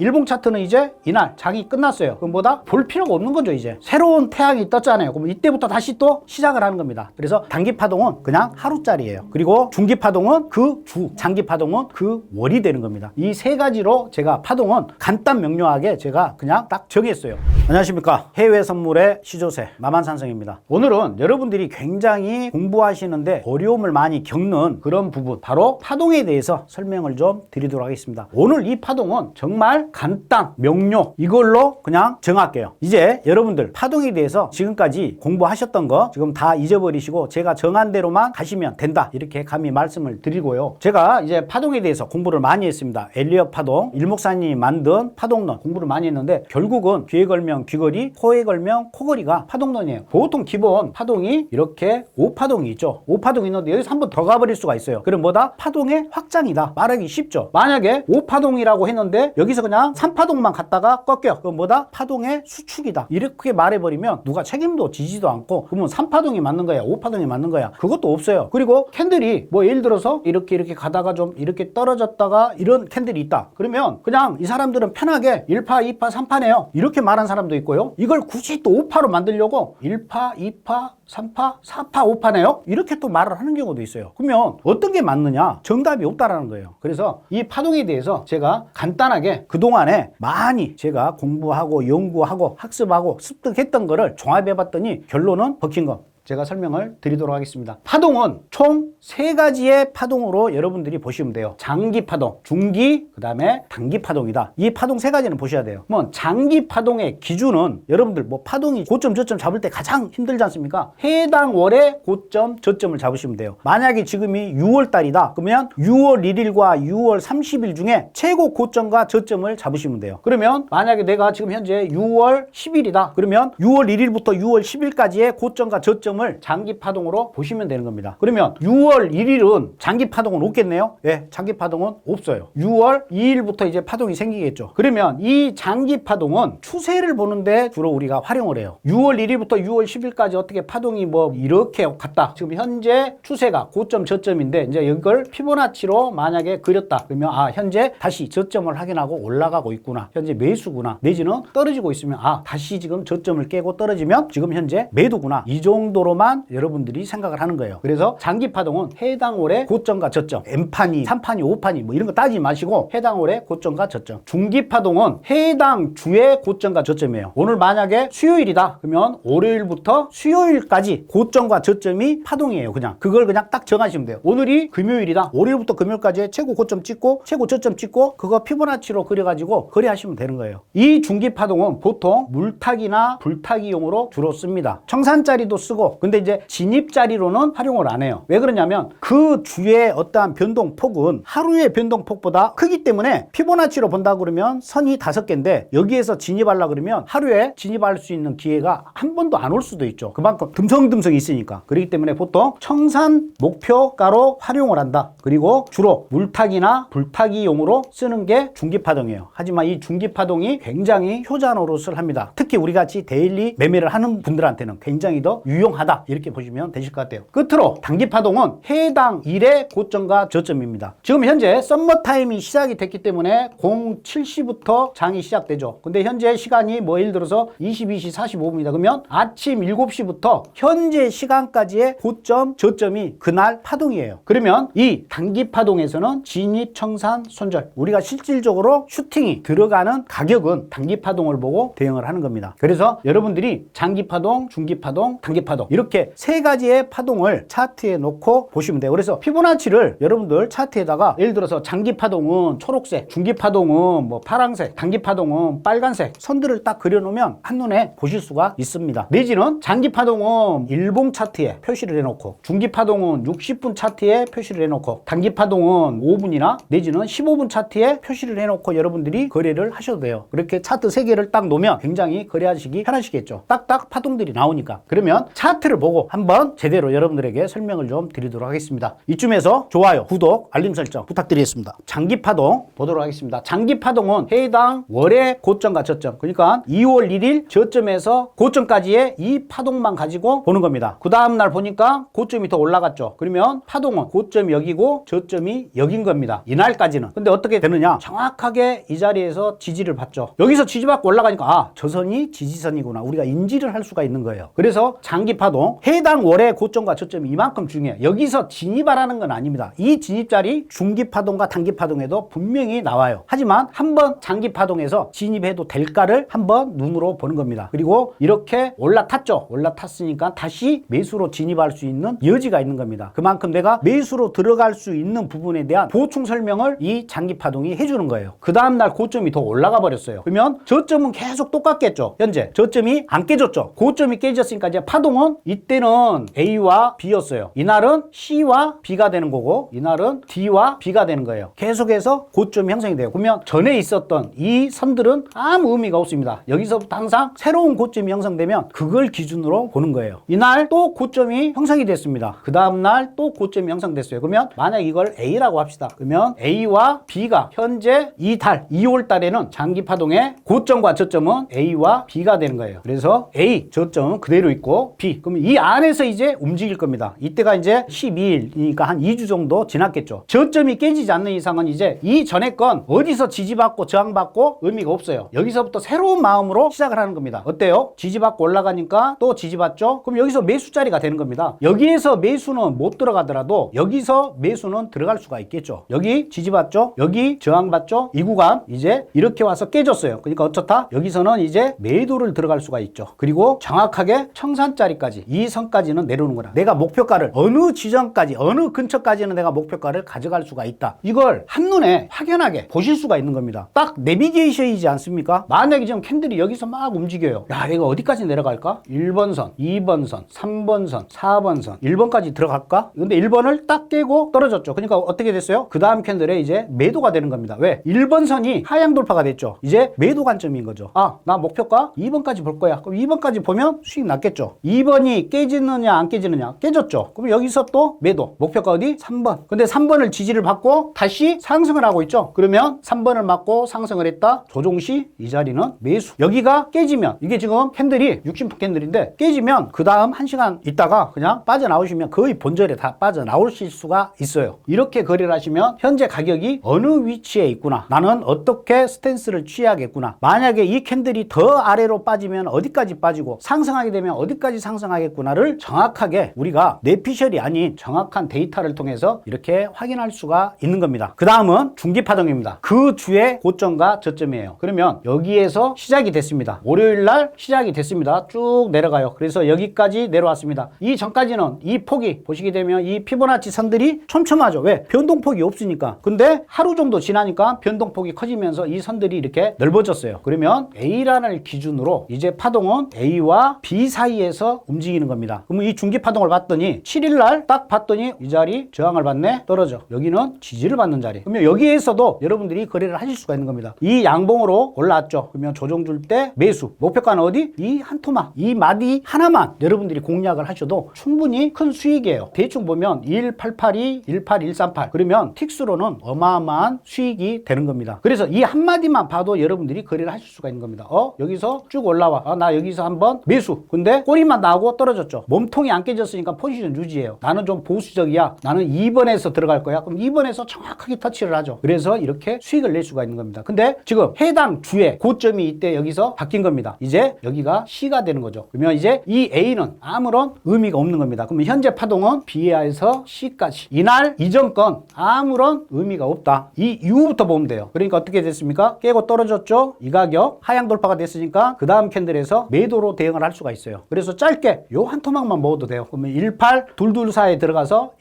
일봉 차트는 이제 이날 장이 끝났어요. 그럼 뭐다? 볼 필요가 없는 거죠. 이제 새로운 태양이 떴잖아요. 그럼 이때부터 다시 또 시작을 하는 겁니다. 그래서 단기 파동은 그냥 하루짜리예요. 그리고 중기 파동은 그 주, 장기 파동은 그 월이 되는 겁니다. 이 세 가지로 제가 파동은 간단 명료하게 제가 그냥 딱 정했어요. 안녕하십니까. 해외 선물의 시조새 마만산성입니다. 오늘은 여러분들이 굉장히 공부하시는데 어려움을 많이 겪는 그런 부분, 바로 파동에 대해서 설명을 좀 드리도록 하겠습니다. 오늘 이 파동은 정말 간단, 명료, 이걸로 그냥 정할게요. 이제 여러분들 파동에 대해서 지금까지 공부하셨던 거 지금 다 잊어버리시고 제가 정한 대로만 가시면 된다, 이렇게 감히 말씀을 드리고요. 제가 이제 파동에 대해서 공부를 많이 했습니다. 엘리엇 파동, 일목사님이 만든 파동론 공부를 많이 했는데 결국은 귀에 걸면 귀걸이, 코에 걸면 코걸이가 파동론이에요. 보통 기본 파동이 이렇게 5파동이 있죠. 5파동이 있는데 여기서 한번 더 가버릴 수가 있어요. 그럼 뭐다? 파동의 확장이다. 말하기 쉽죠. 만약에 5파동이라고 했는데 여기서 그냥 3파동만 갔다가 꺾여. 그럼 뭐다? 파동의 수축이다. 이렇게 말해버리면 누가 책임도 지지도 않고, 그러면 3파동이 맞는 거야, 5파동이 맞는 거야, 그것도 없어요. 그리고 캔들이 뭐 예를 들어서 이렇게 가다가 좀 이렇게 떨어졌다가 이런 캔들이 있다. 그러면 그냥 이 사람들은 편하게 1파, 2파, 3파네요, 이렇게 말한 사람도 있고요. 이걸 굳이 또 5파로 만들려고 1파, 2파, 3파, 4파, 5파네요, 이렇게 또 말을 하는 경우도 있어요. 그러면 어떤 게 맞느냐? 정답이 없다라는 거예요. 그래서 이 파동에 대해서 제가 간단하게 그동안에 많이 제가 공부하고 연구하고 학습하고 습득했던 거를 종합해 봤더니 결론은 버킨 거 제가 설명을 드리도록 하겠습니다. 파동은 총 3가지의 파동으로 여러분들이 보시면 돼요. 장기 파동, 중기, 그 다음에 단기 파동이다. 이 파동 3가지는 보셔야 돼요. 뭐 장기 파동의 기준은 여러분들 뭐 파동이 고점 저점 잡을 때 가장 힘들지 않습니까? 해당 월의 고점 저점을 잡으시면 돼요. 만약에 지금이 6월 달이다. 그러면 6월 1일과 6월 30일 중에 최고 고점과 저점을 잡으시면 돼요. 그러면 만약에 내가 지금 현재 6월 10일이다. 그러면 6월 1일부터 6월 10일까지의 고점과 저점 을 장기 파동으로 보시면 되는 겁니다. 그러면 6월 1일은 장기 파동은 없겠네요? 예, 장기 파동은 없어요. 6월 2일부터 이제 파동이 생기겠죠. 그러면 이 장기 파동은 추세를 보는데 주로 우리가 활용을 해요. 6월 1일부터 6월 10일까지 어떻게 파동이 뭐 이렇게 갔다. 지금 현재 추세가 고점 저점인데 이제 이걸 피보나치로 만약에 그렸다. 그러면 아, 현재 다시 저점을 확인하고 올라가고 있구나. 현재 매수구나. 내지는 떨어지고 있으면 아, 다시 지금 저점을 깨고 떨어지면 지금 현재 매도구나. 이 정도 로만 여러분들이 생각을 하는 거예요. 그래서 장기 파동은 해당 월의 고점과 저점, M판이, 3판이, 5판이 뭐 이런 거 따지지 마시고 해당 월의 고점과 저점. 중기 파동은 해당 주의 고점과 저점이에요. 오늘 만약에 수요일이다. 그러면 월요일부터 수요일까지 고점과 저점이 파동이에요. 그냥 그걸 그냥 딱 정하시면 돼요. 오늘이 금요일이다. 월요일부터 금요일까지 최고 고점 찍고 최고 저점 찍고 그거 피보나치로 그려가지고 거래하시면 되는 거예요. 이 중기 파동은 보통 물타기나 불타기용으로 주로 씁니다. 청산짜리도 쓰고, 근데 이제 진입자리로는 활용을 안 해요. 왜 그러냐면 그 주의 어떠한 변동폭은 하루의 변동폭보다 크기 때문에 피보나치로 본다 그러면 선이 5개인데 여기에서 진입하려 그러면 하루에 진입할 수 있는 기회가 한 번도 안 올 수도 있죠. 그만큼 듬성듬성이 있으니까. 그렇기 때문에 보통 청산 목표가로 활용을 한다. 그리고 주로 물타기나 불타기용으로 쓰는 게 중기파동이에요. 하지만 이 중기파동이 굉장히 효자 노릇을 합니다. 특히 우리 같이 데일리 매매를 하는 분들한테는 굉장히 더 유용하다, 이렇게 보시면 되실 것 같아요. 끝으로 단기 파동은 해당 일의 고점과 저점입니다. 지금 현재 썸머타임이 시작이 됐기 때문에 07시부터 장이 시작되죠. 근데 현재 시간이 뭐 예를 들어서 22시 45분이다 그러면 아침 7시부터 현재 시간까지의 고점 저점이 그날 파동이에요. 그러면 이 단기 파동에서는 진입, 청산, 손절, 우리가 실질적으로 슈팅이 들어가는 가격은 단기 파동을 보고 대응을 하는 겁니다. 그래서 여러분들이 장기 파동, 중기 파동, 단기 파동 이렇게 3가지의 파동을 차트에 놓고 보시면 돼요. 그래서 피보나치를 여러분들 차트에다가 예를 들어서 장기 파동은 초록색, 중기 파동은 뭐 파란색, 단기 파동은 빨간색 선들을 딱 그려놓으면 한눈에 보실 수가 있습니다. 내지는 장기 파동은 일봉 차트에 표시를 해놓고, 중기 파동은 60분 차트에 표시를 해놓고, 단기 파동은 5분이나 내지는 15분 차트에 표시를 해놓고 여러분들이 거래를 하셔도 돼요. 그렇게 차트 3개를 딱 놓으면 굉장히 거래하시기 편하시겠죠. 딱딱 파동들이 나오니까. 그러면 차트 차트를 보고 한번 제대로 여러분들에게 설명을 좀 드리도록 하겠습니다. 이쯤에서 좋아요, 구독, 알림 설정 부탁드리겠습니다. 장기파동 보도록 하겠습니다. 장기파동은 해당 월의 고점과 저점, 그러니까 2월 1일 저점에서 고점까지의 이 파동만 가지고 보는 겁니다. 그 다음날 보니까 고점이 더 올라갔죠. 그러면 파동은 고점이 여기고 저점이 여긴 겁니다. 이날까지는. 근데 어떻게 되느냐, 정확하게 이 자리에서 지지를 받죠. 여기서 지지받고 올라가니까 아, 저 선이 지지선이구나, 우리가 인지를 할 수가 있는 거예요. 그래서 장기파동, 해당 월의 고점과 저점이 이만큼 중요해요. 여기서 진입하라는 건 아닙니다. 이 진입자리 중기파동과 단기파동에도 분명히 나와요. 하지만 한번 장기파동에서 진입해도 될까를 한번 눈으로 보는 겁니다. 그리고 이렇게 올라탔죠. 올라탔으니까 다시 매수로 진입할 수 있는 여지가 있는 겁니다. 그만큼 내가 매수로 들어갈 수 있는 부분에 대한 보충 설명을 이 장기파동이 해주는 거예요. 그 다음날 고점이 더 올라가 버렸어요. 그러면 저점은 계속 똑같겠죠. 현재 저점이 안 깨졌죠. 고점이 깨졌으니까 이제 파동은 이때는 A와 B였어요. 이날은 C와 B가 되는 거고 이날은 D와 B가 되는 거예요. 계속해서 고점이 형성이 돼요. 그러면 전에 있었던 이 선들은 아무 의미가 없습니다. 여기서부터 항상 새로운 고점이 형성되면 그걸 기준으로 보는 거예요. 이날 또 고점이 형성이 됐습니다. 그 다음날 또 고점이 형성됐어요. 그러면 만약 이걸 A라고 합시다. 그러면 A와 B가 현재 이 달 2월 달에는 장기파동의 고점과 저점은 A와 B가 되는 거예요. 그래서 A 저점은 그대로 있고 B, 그러면 이 안에서 이제 움직일 겁니다. 이때가 이제 12일이니까 한 2주 정도 지났겠죠. 저점이 깨지지 않는 이상은 이제 이 전에 건 어디서 지지받고 저항받고 의미가 없어요. 여기서부터 새로운 마음으로 시작을 하는 겁니다. 어때요? 지지받고 올라가니까 또 지지받죠? 그럼 여기서 매수 자리가 되는 겁니다. 여기에서 매수는 못 들어가더라도 여기서 매수는 들어갈 수가 있겠죠. 여기 지지받죠? 여기 저항받죠? 이 구간 이제 이렇게 와서 깨졌어요. 그러니까 어쩌다 여기서는 이제 매도를 들어갈 수가 있죠. 그리고 정확하게 청산자리까지 이 선까지는 내려오는 거라. 내가 목표가를 어느 지점까지 어느 근처까지는 내가 목표가를 가져갈 수가 있다. 이걸 한눈에 확연하게 보실 수가 있는 겁니다. 딱 내비게이션이지 않습니까? 만약에 지금 캔들이 여기서 막 움직여요. 야, 이거 어디까지 내려갈까? 1번 선, 2번 선, 3번 선, 4번 선, 1번까지 들어갈까? 근데 1번을 딱 깨고 떨어졌죠. 그러니까 어떻게 됐어요? 그 다음 캔들에 이제 매도가 되는 겁니다. 왜? 1번 선이 하향 돌파가 됐죠. 이제 매도 관점인 거죠. 아, 나 목표가 2번까지 볼 거야. 그럼 2번까지 보면 수익 났겠죠. 2번이 깨지느냐 안 깨지느냐? 깨졌죠. 그럼 여기서 또 매도. 목표가 어디? 3번. 근데 3번을 지지를 받고 다시 상승을 하고 있죠. 그러면 3번을 맞고 상승을 했다. 조종시 이 자리는 매수. 여기가 깨지면 이게 지금 캔들이 60분 캔들인데 깨지면 그 다음 1시간 있다가 그냥 빠져나오시면 거의 본절에 다 빠져나오실 수가 있어요. 이렇게 거래를 하시면 현재 가격이 어느 위치에 있구나, 나는 어떻게 스탠스를 취해야겠구나, 만약에 이 캔들이 더 아래로 빠지면 어디까지 빠지고 상승하게 되면 어디까지 상승하겠구나를 정확하게 우리가 뇌피셜이 아닌 정확한 데이터를 통해서 이렇게 확인할 수가 있는 겁니다. 그 다음은 중기파동입니다. 그 주의 고점과 저점이에요. 그러면 여기에서 시작이 됐습니다. 월요일날 시작이 됐습니다. 쭉 내려가요. 그래서 여기까지 내려왔습니다. 이 전까지는 이 폭이 보시게 되면 이 피보나치 선들이 촘촘하죠. 왜? 변동폭이 없으니까. 근데 하루 정도 지나니까 변동폭이 커지면서 이 선들이 이렇게 넓어졌어요. 그러면 A란을 기준으로 이제 파동은 A와 B 사이에서 움직이는 겁니다. 그러면 이 중기파동을 봤더니 7일날 딱 봤더니 이 자리 저항을 받네, 떨어져. 여기는 지지를 받는 자리. 그러면 여기에서도 여러분들이 거래를 하실 수가 있는 겁니다. 이 양봉으로 올라왔죠. 그러면 조정 줄 때 매수. 목표가는 어디? 이 한 토막, 이 마디 하나만 여러분들이 공략을 하셔도 충분히 큰 수익이에요. 대충 보면 1882, 18138 그러면 틱스로는 어마어마한 수익이 되는 겁니다. 그래서 이 한마디만 봐도 여러분들이 거래를 하실 수가 있는 겁니다. 여기서 쭉 올라와. 나 여기서 한번 매수. 근데 꼬리만 나오고 떨어졌죠. 몸통이 안 깨졌으니까 포지션 유지해요. 나는 좀 보수적이야. 나는 2번에서 들어갈 거야. 그럼 2번에서 정확하게 터치를 하죠. 그래서 이렇게 수익을 낼 수가 있는 겁니다. 근데 지금 해당 주에 고점이 이때 여기서 바뀐 겁니다. 이제 여기가 C가 되는 거죠. 그러면 이제 이 A는 아무런 의미가 없는 겁니다. 그러면 현재 파동은 B에서 C까지. 이날 이전 건 아무런 의미가 없다. 이 이후부터 보면 돼요. 그러니까 어떻게 됐습니까? 깨고 떨어졌죠? 이 가격 하향 돌파가 됐으니까 그 다음 캔들에서 매도로 대응을 할 수가 있어요. 그래서 짧게 요 한 토막만 먹어도 돼요. 그러면 18224에 들어가서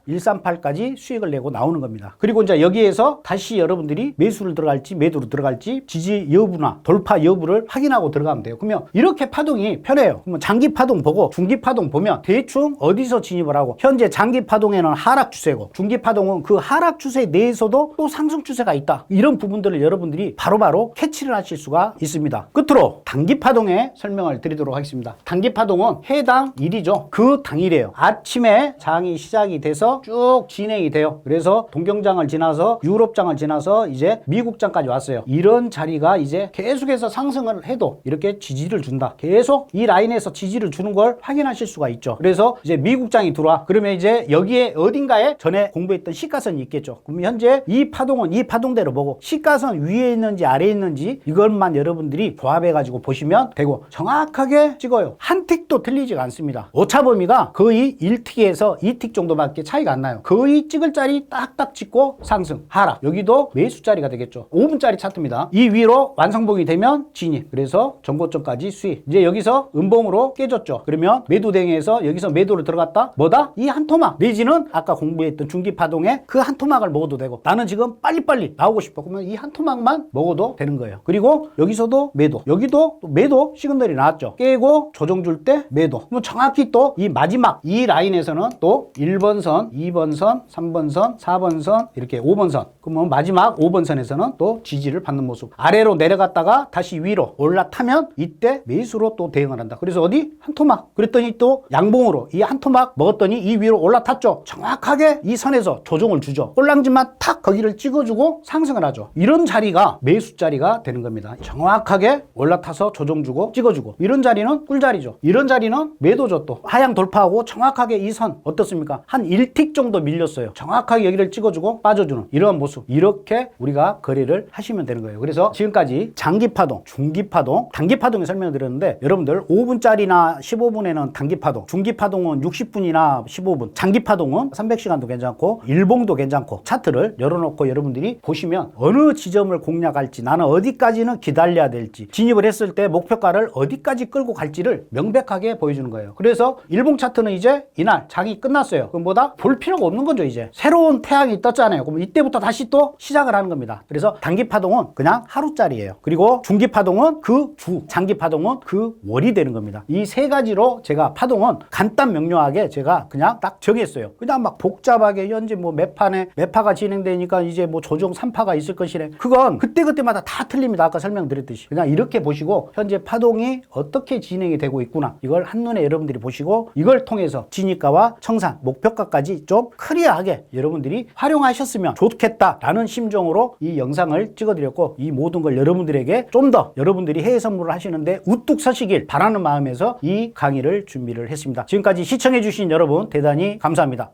18138까지 수익을 내고 나오는 겁니다. 그리고 이제 여기에서 다시 여러분들이 매수를 들어갈지 매도로 들어갈지 지지 여부나 돌파 여부를 확인하고 들어가면 돼요. 그러면 이렇게 파동이 편해요. 그러면 장기 파동 보고 중기 파동 보면 대충 어디서 진입을 하고, 현재 장기 파동에는 하락 추세고 중기 파동은 그 하락 추세 내에서도 또 상승 추세가 있다. 이런 부분들을 여러분들이 바로바로 캐치를 하실 수가 있습니다. 끝으로 단기 파동의 설명을 드리도록 하겠습니다. 단기 파동은 파동은 해당 일이죠. 그 당일이에요. 아침에 장이 시작이 돼서 쭉 진행이 돼요. 그래서 동경장을 지나서 유럽장을 지나서 이제 미국장까지 왔어요. 이런 자리가 이제 계속해서 상승을 해도 이렇게 지지를 준다. 계속 이 라인에서 지지를 주는 걸 확인하실 수가 있죠. 그래서 이제 미국장이 들어와. 그러면 이제 여기에 어딘가에 전에 공부했던 시가선이 있겠죠. 그럼 현재 이 파동은 이 파동대로 보고 시가선 위에 있는지 아래에 있는지 이것만 여러분들이 조합해가지고 보시면 되고 정확하게 찍어요. 한 틱도 틀리지가 않습니다. 오차 범위가 거의 1틱에서 2틱 정도밖에 차이가 안 나요. 거의 찍을 자리 딱딱 찍고 상승, 하락. 여기도 매수 자리가 되겠죠. 5분짜리 차트입니다. 이 위로 완성봉이 되면 진입. 그래서 전고점까지 수익. 이제 여기서 음봉으로 깨졌죠. 그러면 매도 대응해서 여기서 매도를 들어갔다. 뭐다? 이 한 토막 내지는 아까 공부했던 중기파동에 그 한 토막을 먹어도 되고 나는 지금 빨리빨리 나오고 싶어. 그러면 이 한 토막만 먹어도 되는 거예요. 그리고 여기서도 매도. 여기도 또 매도 시그널이 나왔죠. 깨고 조정 줄 때 매도. 그럼 정확히 또 이 마지막 이 라인에서는 또 1번 선, 2번 선, 3번 선, 4번 선 이렇게 5번 선. 그러면 마지막 5번 선에서는 또 지지를 받는 모습. 아래로 내려갔다가 다시 위로 올라타면 이때 매수로 또 대응을 한다. 그래서 어디? 한 토막. 그랬더니 또 양봉으로 이 한 토막 먹었더니 이 위로 올라탔죠. 정확하게 이 선에서 조정을 주죠. 꼴랑지만 탁 거기를 찍어주고 상승을 하죠. 이런 자리가 매수 자리가 되는 겁니다. 정확하게 올라타서 조정 주고 찍어주고 이런 자리는 꿀자리죠. 이런 자리는 매도죠. 또 하향 돌파하고 정확하게 이 선 어떻습니까? 한 1틱 정도 밀렸어요. 정확하게 여기를 찍어주고 빠져주는 이런 모습. 이렇게 우리가 거래를 하시면 되는 거예요. 그래서 지금까지 장기파동, 중기파동, 단기파동에 설명을 드렸는데 여러분들 5분짜리나 15분에는 단기파동, 중기파동은 60분이나 15분, 장기파동은 300시간도 괜찮고 일봉도 괜찮고 차트를 열어놓고 여러분들이 보시면 어느 지점을 공략할지 나는 어디까지는 기다려야 될지 진입을 했을 때 목표가를 어디까지 끌고 갈지를 명백하게 보여주는 거예요. 그래서 일봉 차트는 이제 이날 장이 끝났어요. 그럼 뭐다? 볼 필요가 없는 거죠. 이제 새로운 태양이 떴잖아요. 그럼 이때부터 다시 또 시작을 하는 겁니다. 그래서 단기파동은 그냥 하루짜리예요. 그리고 중기파동은 그 주, 장기파동은 그 월이 되는 겁니다. 이 세 가지로 제가 파동은 간단 명료하게 제가 그냥 딱 정했어요. 그냥 막 복잡하게 현재 뭐 매판에 매파가 진행되니까 이제 뭐 조정 3파가 있을 것이래. 그건 그때그때마다 다 틀립니다. 아까 설명드렸듯이. 그냥 이렇게 보시고 현재 파동이 어떻게 진행이 되고 있구나. 이걸 한눈에 여러분들이 보시고 이걸 통해서 진입가와 청산, 목표가까지 좀 클리어하게 여러분들이 활용하셨으면 좋겠다라는 심정으로 이 영상을 찍어드렸고 이 모든 걸 여러분들에게 좀 더 여러분들이 해외 선물을 하시는데 우뚝 서시길 바라는 마음에서 이 강의를 준비를 했습니다. 지금까지 시청해주신 여러분 대단히 감사합니다.